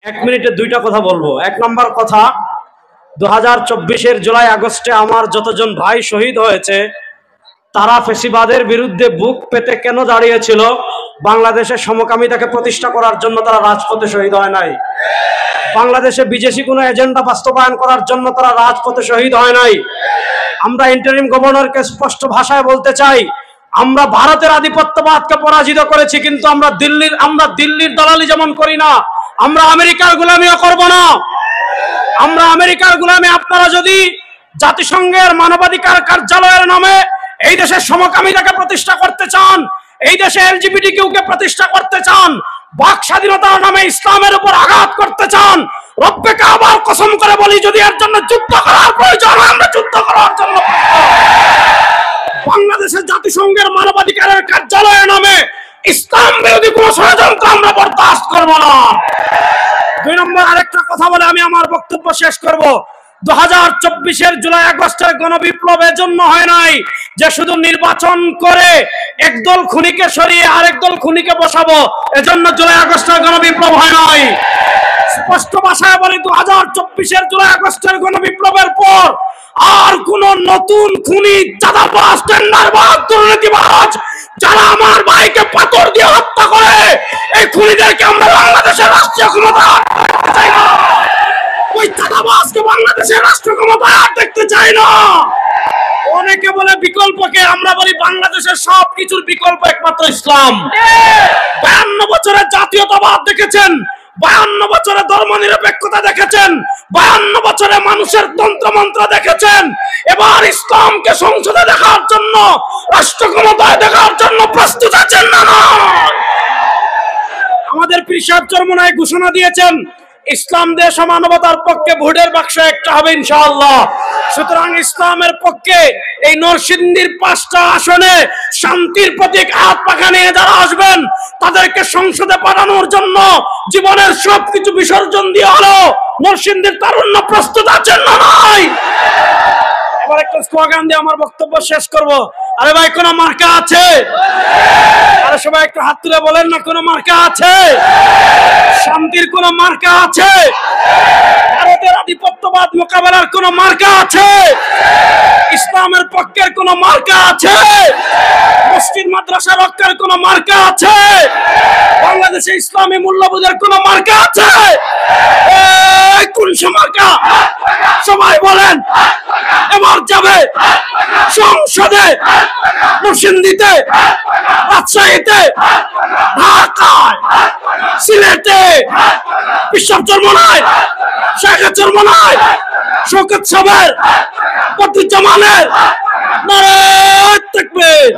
এক মিনিটে দুইটা কথা বলবো। এক নম্বর কথা, 2024-এর জুলাই আগস্টে আমার যতজন ভাই শহীদ হয়েছে তারা ফ্যাসিবাদের বিরুদ্ধে বুক পেতে কেন দাঁড়িয়েছিল? বাংলাদেশের সমকামিতাকে প্রতিষ্ঠা করার জন্য তারা রাজপথে শহীদ হয় নাই। বাংলাদেশে বিদেশি কোনো এজেন্ডা বাস্তবায়ন করার জন্য তারা রাজপথে শহীদ হয় নাই। আমরা ইন্টারিম গভর্নরকে স্পষ্ট ভাষায় বলতে চাই, আমরা ভারতের আধিপত্যবাদকে পরাজিত করেছি, কিন্তু আমরা দিল্লির দালালি যেমন করি না, আমরা আমেরিকার গোলামিও করব না। আমরা আমেরিকার গোলামি, আপনারা যদি জাতিসংঘের মানবাধিকার কার্যালয়ের নামে এই দেশের সমকামিতাকে প্রতিষ্ঠা করতে চান, এই দেশে এলজিবিটিকিউকে প্রতিষ্ঠা করতে চান, বাক স্বাধীনতার নামে ইসলামের উপর আঘাত করতে চান, রব্বে কাবার কসম করে বলি, যদি এর জন্য যুদ্ধ করার প্রয়োজন হয় আমরা যুদ্ধ করার জন্য। বাংলাদেশের জাতিসংঘের মানবাধিকারের কার্যালয়ের নামে ইসলাম বিরোধী কোন ষড়যন্ত্র আমরা বরদাস্ত করব না। দুই নম্বর আরেকটা কথা বলে আমি আমার বক্তব্য শেষ করব। 2024-এর জুলাই আগস্টের গণবিপ্লব এজন্য হয় নাই যে শুধু নির্বাচন করে একদল খুনিকে সরিয়ে আরেক দল খুনিকে বসাবো, এজন্য জুলাই আগস্টের গণবিপ্লব হয় নাই। স্পষ্ট ভাষায় বলি, 2024-এর জুলাই আগস্টের গণবিপ্লবের পর আর কোন নতুন খুনি, চাঁদাবাজ, টেন্ডারবাজ, দুর্নীতিবাজ যারা আমার ভাইকে পাথর দিয়ে হত্যা করে, এই খুনিদেরকে আমরা বাংলাদেশের রাষ্ট্রীয় ক্ষমতায় দেখতে চাই না। ওই চাঁদাবাজকে বাংলাদেশের রাষ্ট্র ক্ষমতায় আর দেখতে চাই না। অনেকে বলে বিকল্পকে, আমরা বলি বাংলাদেশের সবকিছুর বিকল্প একমাত্র ইসলাম। 52 বছরের জাতীয়তাবাদ দেখেছেন, 52 বছরে ধর্ম নিরপেক্ষতা দেখেছেন, 52 বছরে মানুষের তন্ত্রমন্ত্র দেখেছেন। এবার ইসলামকে সংসদে দেখার জন্য, রাষ্ট্র ক্ষমতায় দেখার জন্য প্রস্তুত আছেন না? আমাদের পীর সাহেব চরমনায় ঘোষণা দিয়েছেন, ইসলাম দেশ ও মানবতার পক্ষে ভোটের বাক্স একটা হবে ইনশাআল্লাহ। সুতরাং ইসলামের পক্ষে এই নরসিংদীর 5টা আসনে শান্তির প্রতীক হাত পাখা নিয়ে যারা আসবেন, তাদেরকে সংসদে পাঠানোর জন্য জীবনের সবকিছু বিসর্জন দিয়ে হলো নরসিংদীর তারুণ্য প্রস্তুত আছেন না নাই? এবার একটা স্লোগান দিয়ে আমার বক্তব্য শেষ করব। আরে ভাই, কোন মার্কা আছে? আরে সবাই একটু হাত তুলে বলেন না, কোন মার্কা আছে? শান্তির কোন মার্কা আছে? ভারতের আধিপত্যবাদ মোকাবেলার কোন মার্কা আছে? ইসলামের পক্ষের কোন মার্কা আছে? মসজিদ মাদ্রাসা রক্ষার কোন মার্কা আছে? বাংলাদেশে ইসলামী মূল্যবোধের কোন মার্কা আছে? কোন মার্কা? সবাই বলেন। এবার যাবে সংসদে, নরসিংদীতে, রাজশাহীতে, ঢাকায়, সিলেটে, বিশ্ব চরমনায়, শেখের চরমনায়, শওকত সাহেবের, বদরুজ্জামানের নারায়ে তাকবীর।